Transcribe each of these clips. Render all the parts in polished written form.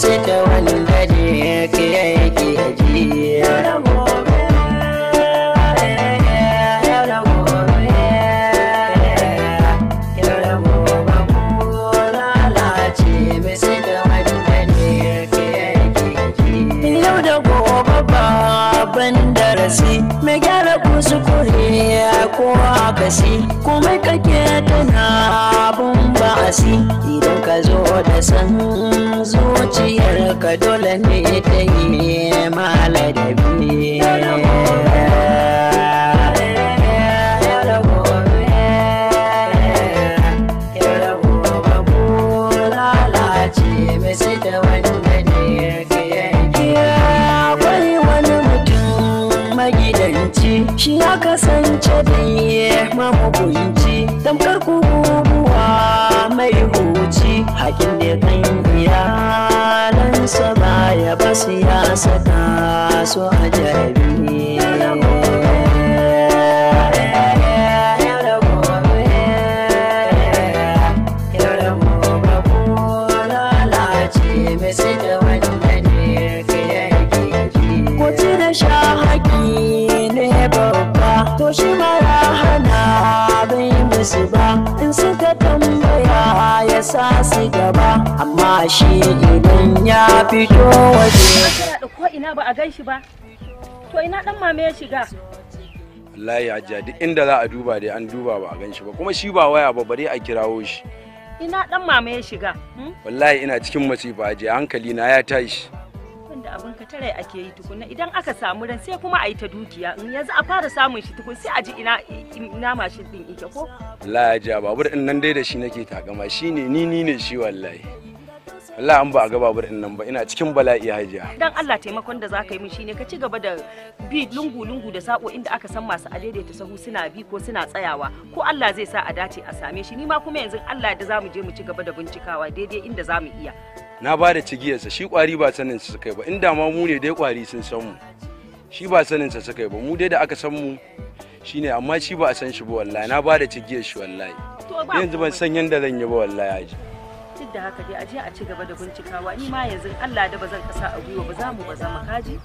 sai ta wanda ne ke yake ji. Yau da gobe, yau da gobe, yau da gobe ku lalace mai sai ta wanda ne ke yake ji. Yau da gobe babban darasi mai gyara kuskure ko akasi kuma kake tana abun ba'asi idan ka zo da san zuciyarka dole ne ta yi maladabi. Shi ya kasance da ya mamugunci tamkar kubuwa mai huci hakin da kan iyalansa baya ba siyasa ta so a jarabi. To shi ma ya hana bai musu ba in suka tambaya ya sa su gaba amma shi idan ya fito waje. Ko ina ba a gan shi ba to ina dan mame ya shiga. Wallahi Hajiya duk inda za a duba dai an duba ba a gan shi ba kuma shi ba waya ba bare a kirawo shi. Ina dan mame ya shiga. Wallahi ina cikin masifa Hajiya hankali na ya tashi. Da abin ka tare ake yi tukuna idan aka samu ran sai kuma a yi ta dukiya in yanzu a fara samun shi tukun sai a ji ina mashin din ike ko wallahi ja babur din nan dai da shi nake takama shine ni ne shi wallahi an ba a ga babur din nan ba ina cikin bala'i Hajiya dan Allah taimakon da zaka yi min shine ka ci gaba da bi lungu da sako inda aka san masu adaidaita sahu suna bi ko suna tsayawa ko Allah zai sa a dace a same shi ni ma kuma yanzu Allah da zamu je mu ci gaba da bincikawa daidai inda zamu iya. Na ba da cigiyarsa shi kwari ba sanin su suka yi ba inda ma mu ne dai kwari sun san mu shi ba sanin sa suka yi ba mu dai da aka san mu shine amma shi ba a san shi ba wallahi na ba da cigiyar shi wallahi yanzu ban san yanda zan yi ba wallahi Haji. Duk da haka dai a je a ci gaba da bincikawa ni ma yanzu Allah da ba zan kasa a gwiwa ba za mu ba zama kaji.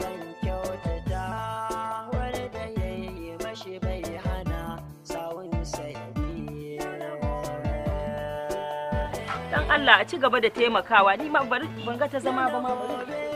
Dan Allah a ci gaba da taimakawa ni ma bari ban ga ta zama ba ma bari.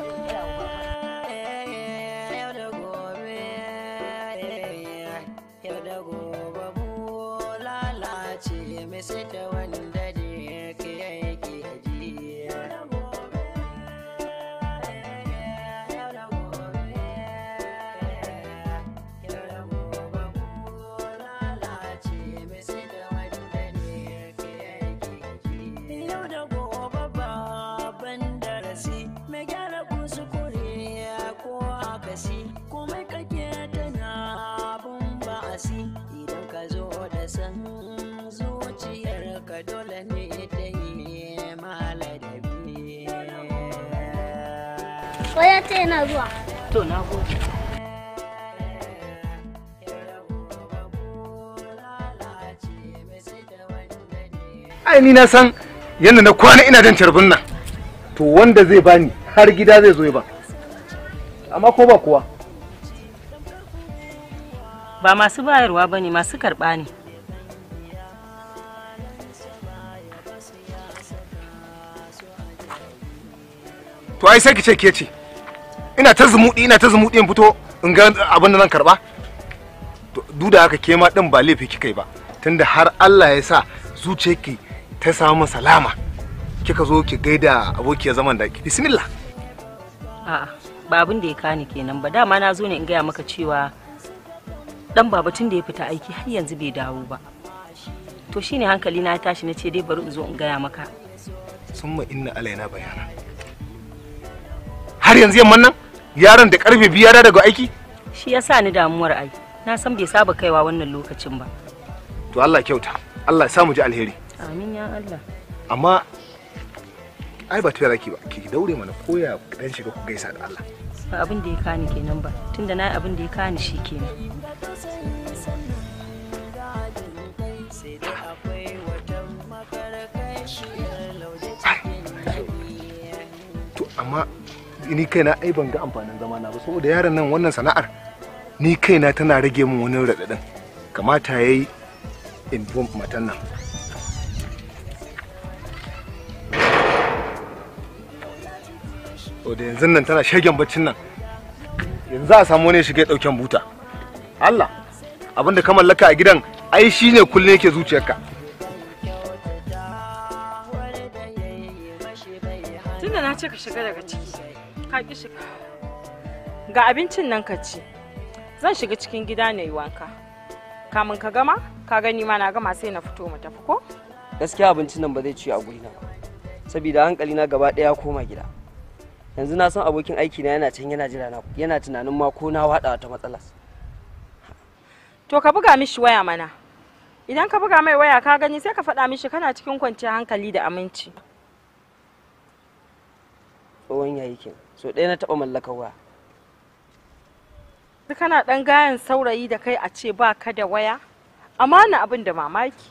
Waya ce yana zuwa. To na gode. Ai ni na san yanda na kwana ina jan carbin nan. To wanda zai bani har gida zai zo ya ba. Amma ko ba kowa. Ba masu bayarwa bane masu karba ne. To ai sai ki ce ke ce. Ina ta zumuɗi in fito in ga abin da zan karba. To duk da haka ke ma din ba laifi kika yi ba. Tunda har Allah ya sa zuciyarki ta samu salama. Kika zo ki gaida abokiyar zaman da ki. Bismillah. A'a, ba abin da ya kani kenan ba. Dama na zo ne in gaya maka cewa dan baba tun da ya fita aiki har yanzu bai dawo ba. To shine hankali na tashi na ce dai bari in zo in gaya maka. Summa inna alaina bayana. Har yanzu yamman nan yaron da karfe 5 ya daga aiki? Shi yasa ni damuwar ai. Na san bai saba kaiwa wannan lokacin ba. To Allah kyauta. Allah ya samu ji alheri. Amin ya Allah. Amma ai ba tafiya zaki ba. Ki daure mana koya dan shiga ku gaisa da Allah. Ba abin da ya kani kenan ba. Tunda na abin da ya kani shi kenan. amma ni kaina ai ban ga amfanin zama na ba saboda yaron nan wannan sana'ar ni kaina tana rage min wani radadin. Kamata yayi in bom matan nan. To da yanzu nan tana shagen baccin nan. Yanzu a samu ne shige dauken buta. Allah abinda ka mallaka a gidan ai shine kullun yake zuciyarka. Tunda na ce ka shiga daga ciki ka ki shiga. Ga abincin nan ka ci. Zan shiga cikin gida na yi wanka. Kamun ka gama ka gani ma na gama sai na fito mu tafi ko? Gaskiya abincin nan ba zai ci a guri na ba. Saboda hankali na gaba daya koma gida. Yanzu na san abokin aiki na yana can yana jira na yana tunanin ma ko na wada ta matsala. To ka buga mishi waya mana. Idan ka buga mai waya ka gani sai ka faɗa mishi kana cikin kwanciyar hankali da aminci. Tsohon yayi kin. So ɗaya na taɓa mallakar waya. Kana ɗan gayan saurayi da kai a ce ba ka da waya? Amana abin da mamaki.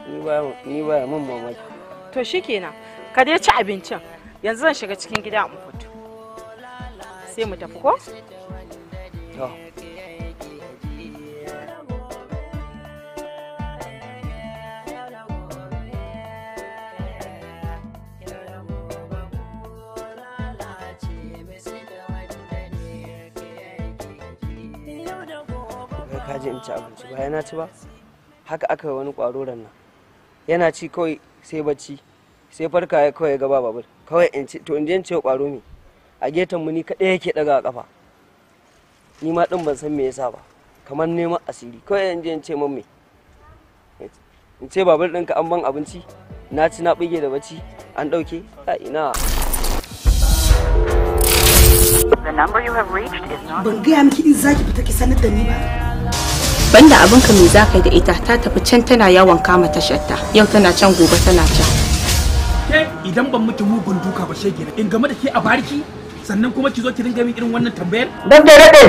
Ni baya mun mamaki. To shikenan. Ka dai ci abincin. Yanzu zan shiga cikin gida in fito. Sai mu tafi ko? To. Kaje in ci abinci ba yana ci ba haka aka wani kwaro nan yana ci kawai sai bacci sai farka ya kawai gaba babur kawai in ci to in je in ce kwaro me a getan mu ni kadai yake daga kafa ni ma din ban san me yasa ba kamar neman asiri kawai in je in ce mun me in ce babur ɗinka an ban abinci na ci na bige da bacci an dauke a ina ban gaya miki in zaki fita ki sanar da ni ba. Banda abinka me za ka yi da ita ta tafi can tana yawon kama tasharta yau tana can gobe tana can. Ke idan ban miki mugun duka ba shege in game da ke a bariki sannan kuma ki zo ki dinga min irin wannan tambayar. Dan da rade.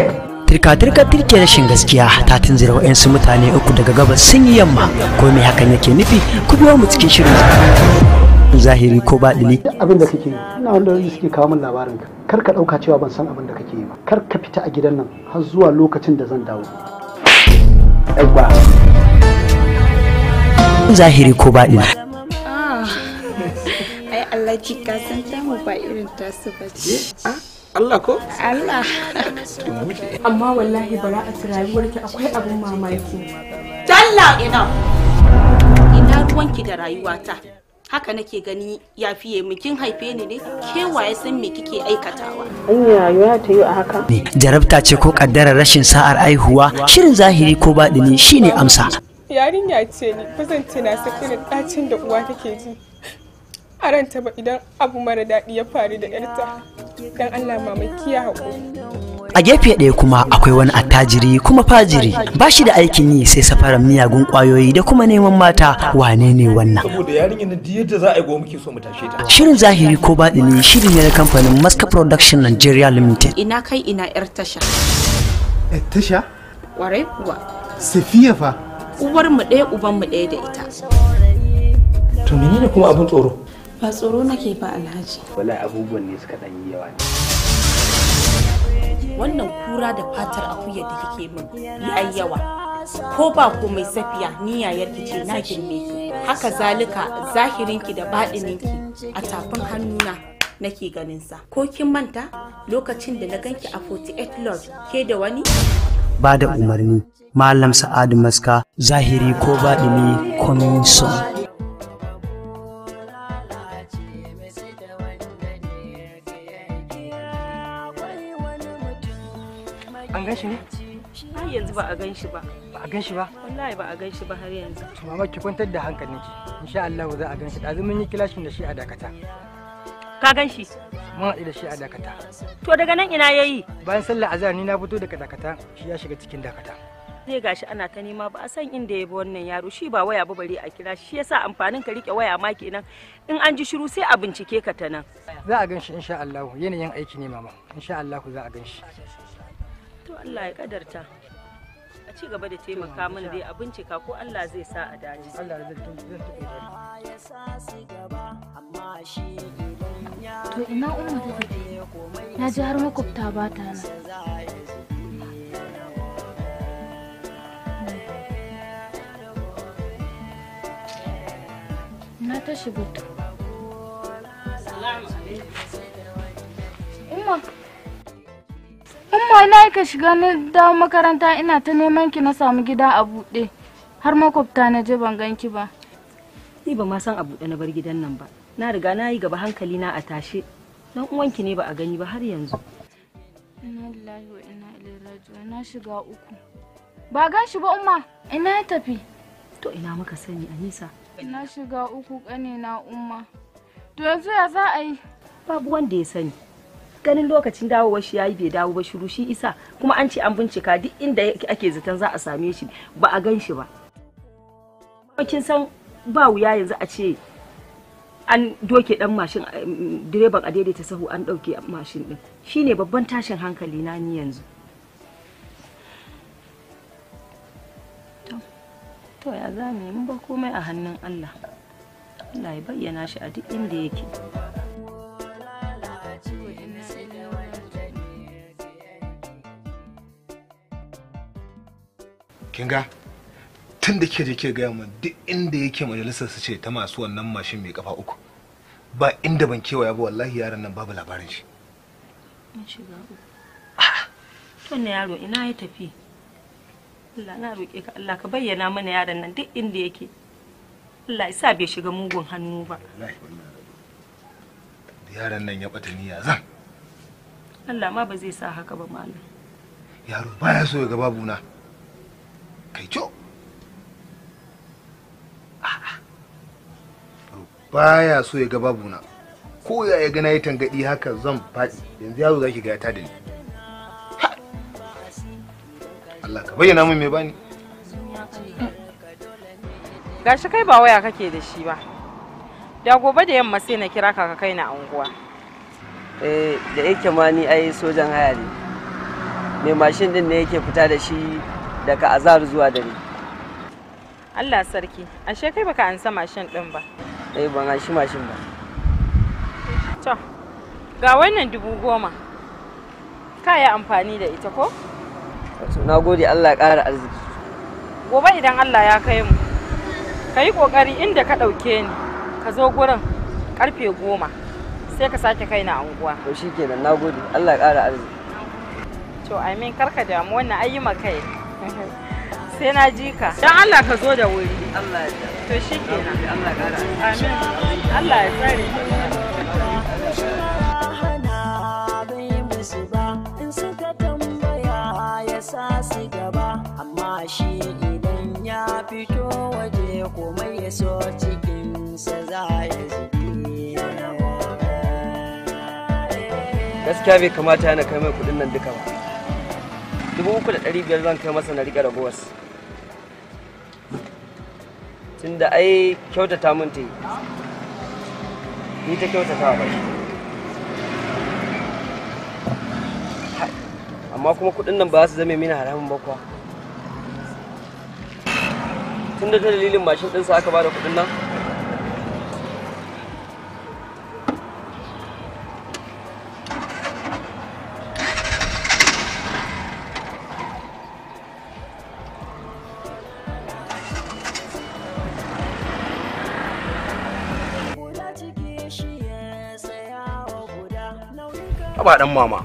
Tirka tirke rashin gaskiya ta tunzira wa'yansu mutane uku daga gabas sun yi yamma ko me hakan yake nufi ku biyo mu cikin shirin zahiri ko baɗini. Abin da kake yi ina wanda suke kawo min labarin ka kar ka ɗauka cewa ban san abin da kake yi ba kar ka fita a gidan nan har zuwa lokacin da zan dawo. Yawwa. Zahiri ko baɗini. Ai Allah ki ka san ta mu ba irin tasu ba ce. Allah ko? Allah. Amma wallahi bara a rayuwarki akwai abin mamaki. Dalla ina ruwanki da rayuwata. Haka nake gani ya fiye mu kin haife ni ne kewaye san me kike aikatawa. Anya rayuwa ta yi a haka. Jarabta ce ko kaddarar rashin sa'ar aihuwa shirin zahiri ko baɗini shine amsa. Yarinya ce ni bazan tuna sakin ɗacin da uwa take ji. A ranta ba idan abu mara daɗi ya faru da ƴarta. Dan Allah mamaki ya haƙuri. A gefe ɗaya kuma akwai wani attajiri kuma fajiri ba shi da aikin yi sai safaran miyagun ƙwayoyi da kuma neman mata wane ne wannan. Saboda yarinyar nan yadda za a yi go muke so mu tashe ta. Shirin zahiri ko baɗini shiri ne na kamfanin Maska Production Nigeria Limited. Ina kai ina ƴar tasha. Ƴar tasha? Warai kuwa. Safiya fa. Uwar mu ɗaya uban mu ɗaya da ita. To menene kuma abin tsoro? Ba tsoro nake ba Alhaji. Wallahi abubuwan ne suka dan yi yawa ne. Wannan kura da fatar akuya da kike min yayi yawa. Ko ba komai Safiya ni yayarki ce na girme ki. Haka zalika zahirinki da baɗininki a tafin hannuna nake ganin sa. Ko kin manta lokacin da na ganki a 48 Lodge ke da wani? Ba da umarni Malam Sa'adu Maska zahiri ko baɗini coming soon. An gan shi ne? Har yanzu ba a gan shi ba. Ba a gan shi ba? Wallahi ba a gan shi ba har yanzu. Mama ki kwantar da hankalinki. Insha Allah za a gan shi. Ɗazu mun yi kilashin da shi a Dakata. Ka gan shi? Mun haɗu da shi a Dakata. To daga nan ina yayi? Bayan sallar azhar ni na fito daga Dakata, shi ya shiga cikin Dakata. Sai gashi ana ta nema ba a san inda ya bi wannan yaro shi ba waya ba bare a kira shi yasa amfanin ka rike waya ma kenan in an ji shiru sai a bincike ka ta nan. Za a gan shi insha Allah yanayin aiki ne mama insha Allah za a gan shi. To Allah ya kadarta. A ci gaba da taimaka mana dai a bincika ko Allah zai sa a dace. Allah zai To ina umma take? Na ji har makwabta ba ta nan. Na tashi butu. Umma na ka shiga na dawo makaranta ina ta neman ki na samu gida a buɗe. Har makwabta na je ban ganki ba. Ni ba ma san a buɗe na bar gidan nan ba. Na riga na yi gaba hankali na a tashe. Dan uwanki ne ba a gani ba har yanzu. Inna lillahi wa inna ilaihi raji'un. Na shiga uku. Ba gan shi ba umma. Ina ya tafi? To ina muka sani Anisa. Na shiga uku kane na umma. To yanzu ya za a yi? Babu wanda ya sani. Ganin lokacin dawowar shi yayi bai dawo ba shiru shi isa kuma an ce an bincika duk inda ake zaton za a same shi ba a gan shi ba. Kin san ba wuya yanzu a ce an doke dan mashin direban a daidaita sahu an dauke mashin din shine babban tashin hankali na ni yanzu. To ya za mu yi mun ba komai a hannun Allah. Allah ya bayyana shi a duk inda yake. Kin ga tun da ke je ke gaya min duk inda yake majalisar su ce ta masu wannan mashin mai kafa uku ba inda ban kewaya ba wallahi yaron nan babu labarin shi. To ne yaro ina ya tafi? Allah na roƙe ka Allah ka bayyana mana yaron nan duk inda yake. Allah ya sa bai shiga mugun hannu ba. Yaron nan ya bata niyya zan. Allah ma ba zai sa haka ba malam. Yaro baya so ya ga babuna. Kai co. Baya so ya ga babuna. Ko ya ga na yi tangadi haka zan faɗi. Yanzu yaro zaki ga ya tada ni. Allah ka bayyana min me bani. Gashi kai ba waya kake da shi ba. Da gobe da yamma sai na kira ka kai na anguwa. Da yake ma ni ai sojan haya ne. Me mashin din ne yake fita da shi daga azhar zuwa dare. Allah sarki, ashe kai baka ansa mashin din ba. Ban anshi mashin ba. To, ga wannan 10,000. Ka yi amfani da ita ko? Na gode Allah ya ƙara arziki. Gobe idan Allah ya kai mu, ka yi ƙoƙari inda ka ɗauke ni, ka zo gurin ƙarfe 10, sai ka sake kai na anguwa. To shi kenan, na gode Allah ya ƙara arziki. To, amin karka damu wannan ayi maka yi. Sai na ji ka. Dan Allah ka zo da wuri. Allah ya yarda. To shi kenan. Allah ya ƙara arziki. Amin. Allah ya tsare. Sa su gaba amma shi idan ya fito waje komai ya so cikinsa za ya zubi. Gaskiya bai kamata yana kai mai kudin nan duka ba. 3,500 zan kai masa na riƙe ragowas. Tunda ai kyautata mun ta yi. Ni ta kyautata ba. Amma kuma kudin nan ba su zame mini haramun ba kuwa. Tun da ta dalilin mashin ɗinsa aka bada kudin nan. Aba dan mama.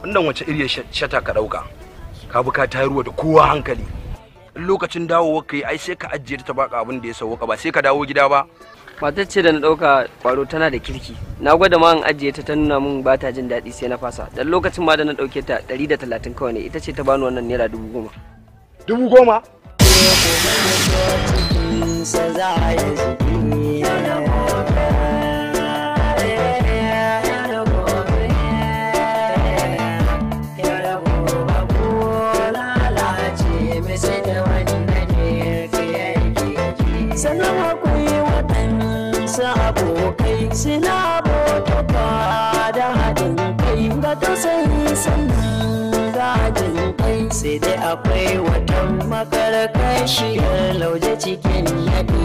Wannan wace iriyar shata ka dauka ka bi ka tayarwa da kowa hankali lokacin dawowar kai ai sai ka ajiye ta baka abin da ya sauka ba sai ka dawo gida ba. Matar ce da na dauka kwaro tana da kirki na gwada ma an ajiye ta nuna min ba ta jin daɗi sai na fasa dan lokacin ma da na dauke ta 130 kawai ne ita ce ta bani wannan naira 10,000. 10,000? Sannan akwai waɗansu abokai suna bauta da haɗin kai ga tausayi sannan gajin kai sai dai akwai wata makarkashiyar lauje cikin naɗi